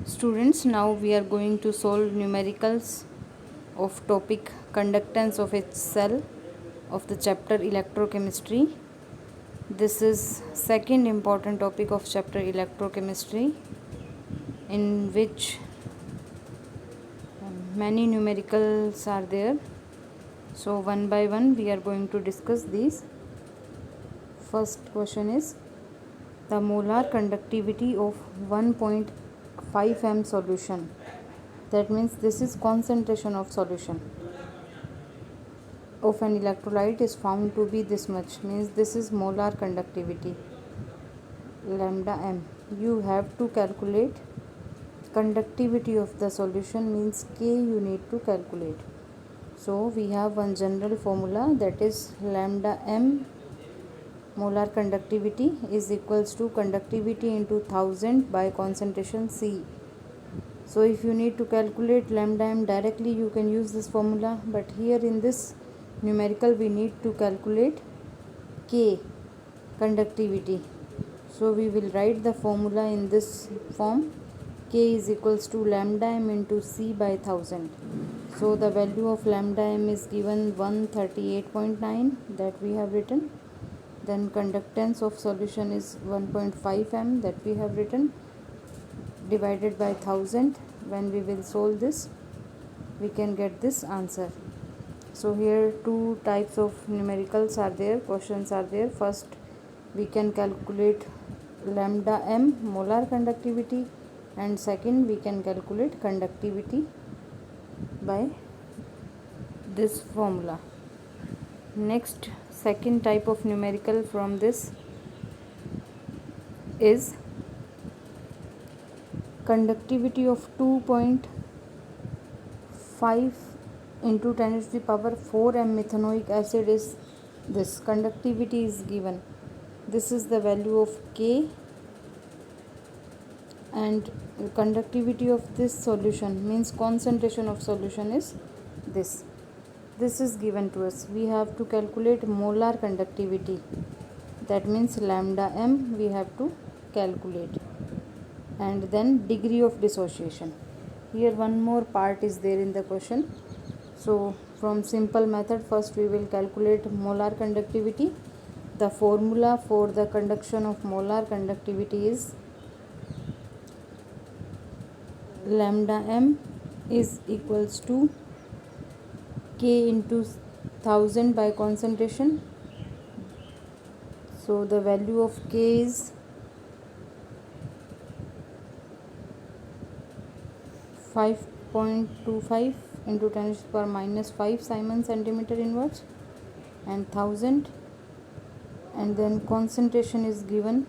Students, now we are going to solve numericals of topic conductance of a cell of the chapter electrochemistry. This is second important topic of chapter electrochemistry, in which many numericals are there. So one by one we are going to discuss these. First question is the molar conductivity of 1.5 m solution. That means this is concentration of solution of an electrolyte is found to be this much, means this is molar conductivity lambda m. You have to calculate conductivity of the solution, means K you need to calculate. So we have one general formula, that is lambda m molar conductivity is equals to conductivity into 1000 by concentration C. So if you need to calculate lambda m directly, you can use this formula, but here in this numerical we need to calculate K conductivity. So we will write the formula in this form: K is equals to lambda m into C by 1000. So the value of lambda m is given 138.9, that we have written. Then conductance of solution is 1.5 m, that we have written, divided by 1000. When we will solve this, we can get this answer. So here two types of numericals are there, questions are there. First we can calculate lambda m molar conductivity, and second we can calculate conductivity by this formula. Next, second type of numerical from this is conductivity of 2.5 into 10 to the power 4 m methanoic acid is this. Conductivity is given. This is the value of K, and conductivity of this solution, means concentration of solution, is this. This is given to us. We have to calculate molar conductivity, that means lambda m we have to calculate, and then degree of dissociation. Here one more part is there in the question. So from simple method, first we will calculate molar conductivity. The formula for the conduction of molar conductivity is lambda m is equals to K into 1000 by concentration. So the value of K is 5.25 into 10 to the power minus 5 Simon centimeter inverse, and 1000, and then concentration is given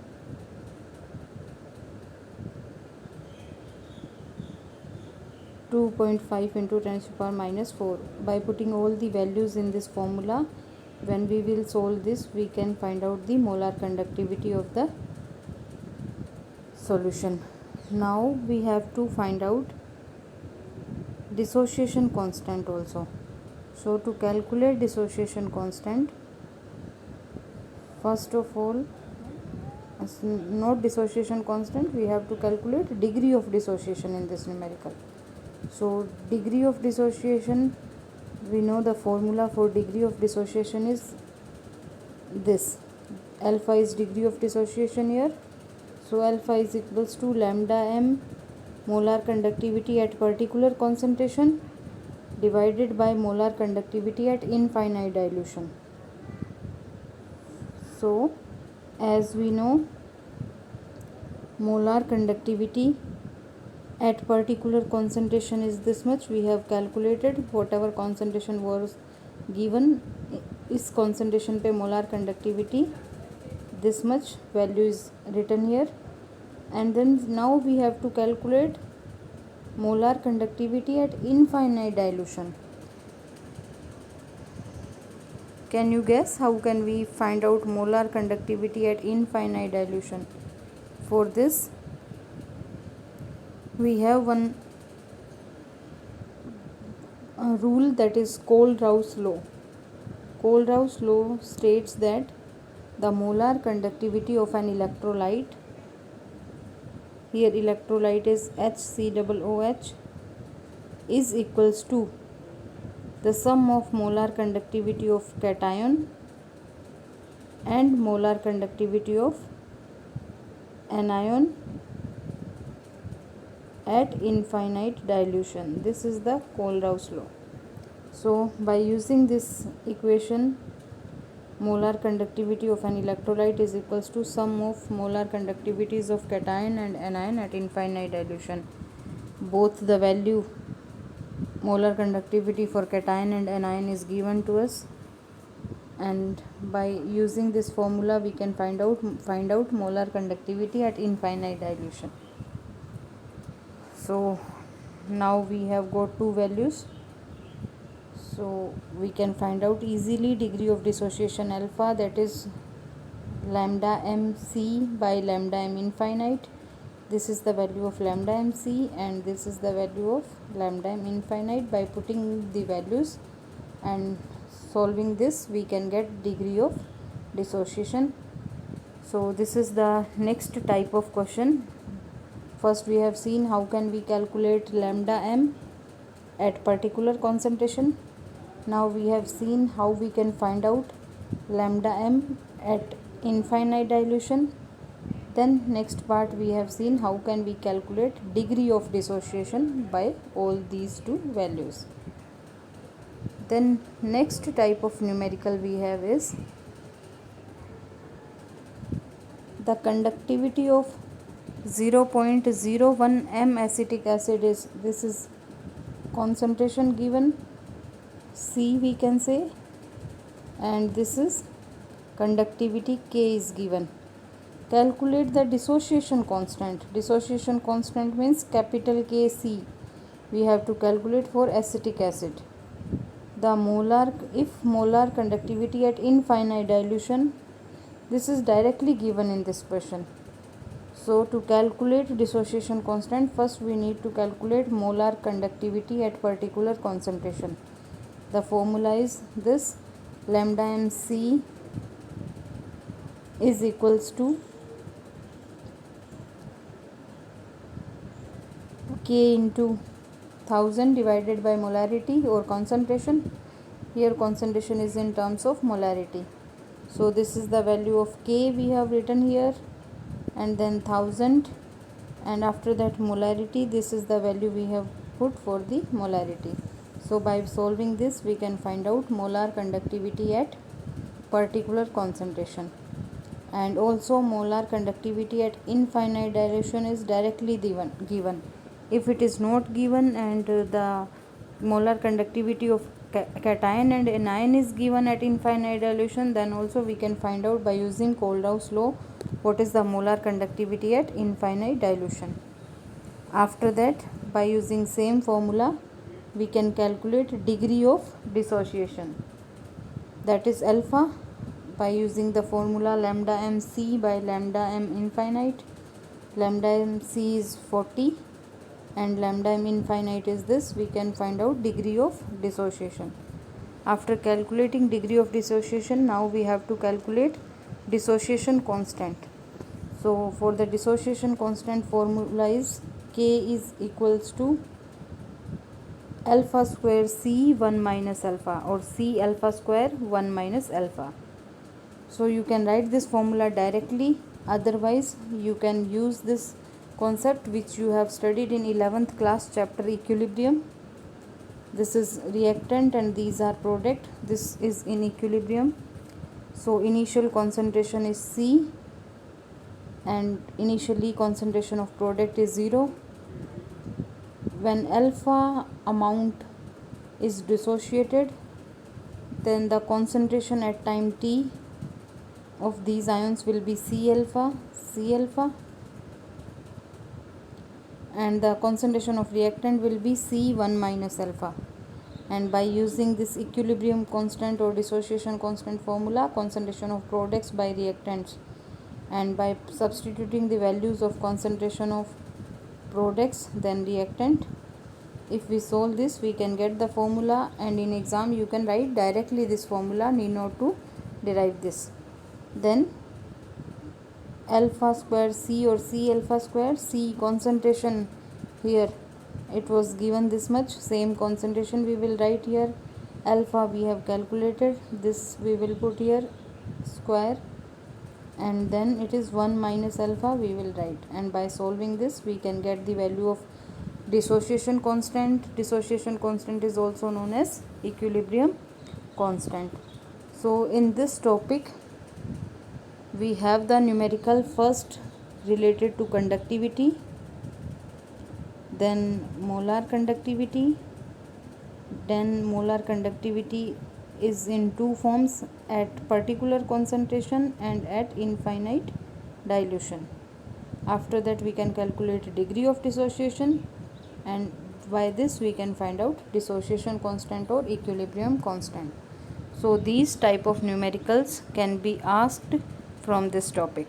2.5 into 10 to the power minus 4. By putting all the values in this formula, when we will solve this, we can find out the molar conductivity of the solution. Now we have to find out dissociation constant also. So to calculate dissociation constant, first of all, not dissociation constant, we have to calculate degree of dissociation in this numerical. So degree of dissociation, we know the formula for degree of dissociation is this. Alpha is degree of dissociation here. So alpha is equals to lambda m molar conductivity at particular concentration divided by molar conductivity at infinite dilution. So as we know, molar conductivity at particular concentration is this much. We have calculated whatever concentration was given, is concentration पे molar conductivity this much value is written here. And then now we have to calculate molar conductivity at infinite dilution. Can you guess how can we find out molar conductivity at infinite dilution? For this, we have one rule, that is Kohlrausch law. Kohlrausch law states that the molar conductivity of an electrolyte, here electrolyte is HCOOH, is equals to the sum of molar conductivity of cation and molar conductivity of anion at infinite dilution. This is the Kohlrausch law. So by using this equation, molar conductivity of an electrolyte is equals to sum of molar conductivities of cation and anion at infinite dilution. Both the value molar conductivity for cation and anion is given to us, and by using this formula we can find out molar conductivity at infinite dilution. So now we have got two values, so we can find out easily degree of dissociation alpha, that is lambda mc by lambda m infinite. This is the value of lambda mc and this is the value of lambda m infinite. By putting the values and solving this, we can get degree of dissociation. So this is the next type of question. First we have seen how can we calculate lambda m at particular concentration. Now we have seen how we can find out lambda m at infinite dilution. Then next part we have seen how can we calculate degree of dissociation by all these two values. Then next type of numerical we have is the conductivity of 0.01 m acetic acid is, this is concentration given C we can say, and this is conductivity K is given. Calculate the dissociation constant. Dissociation constant means capital Kc. We have to calculate for acetic acid. The molar, if molar conductivity at infinite dilution, this is directly given in this question. So to calculate dissociation constant, first we need to calculate molar conductivity at particular concentration. The formula is this: lambda mc is equals to K into 1000 divided by molarity or concentration. Here concentration is in terms of molarity. So this is the value of K we have written here, and then 1000, and after that molarity, this is the value we have put for the molarity. So by solving this we can find out molar conductivity at particular concentration, and also molar conductivity at infinite dilution is directly given. If it is not given and the molar conductivity of cation and anion is given at infinite dilution, then also we can find out by using Kohlrausch law what is the molar conductivity at infinite dilution. After that, by using same formula, we can calculate degree of dissociation, that is alpha, by using the formula lambda mc by lambda m infinite. Lambda mc is 40 and lambda m infinite is this. We can find out degree of dissociation. After calculating degree of dissociation, now we have to calculate dissociation constant. So for the dissociation constant, formula is K is equals to alpha square C 1 minus alpha, or C alpha square 1 minus alpha. So you can write this formula directly, otherwise you can use this concept which you have studied in 11th class chapter equilibrium. This is reactant and these are product. This is in equilibrium. So initial concentration is C and initially concentration of product is 0. When alpha amount is dissociated, then the concentration at time t of these ions will be C alpha, and the concentration of reactant will be C1 minus alpha. And by using this equilibrium constant or dissociation constant formula, concentration of products by reactants, and by substituting the values of concentration of products then reactant, if we solve this we can get the formula, and in exam you can write directly this formula, need not to derive this. Then alpha square C or C alpha square. C concentration here it was given this much, same concentration we will write here. Alpha we have calculated, this we will put here square, and then it is 1 minus alpha we will write, and by solving this we can get the value of dissociation constant. Dissociation constant is also known as equilibrium constant. So in this topic we have the numerical first related to conductivity, then molar conductivity. Then molar conductivity is in two forms, at particular concentration and at infinite dilution. After that we can calculate degree of dissociation, and by this we can find out dissociation constant or equilibrium constant. So these type of numericals can be asked from this topic.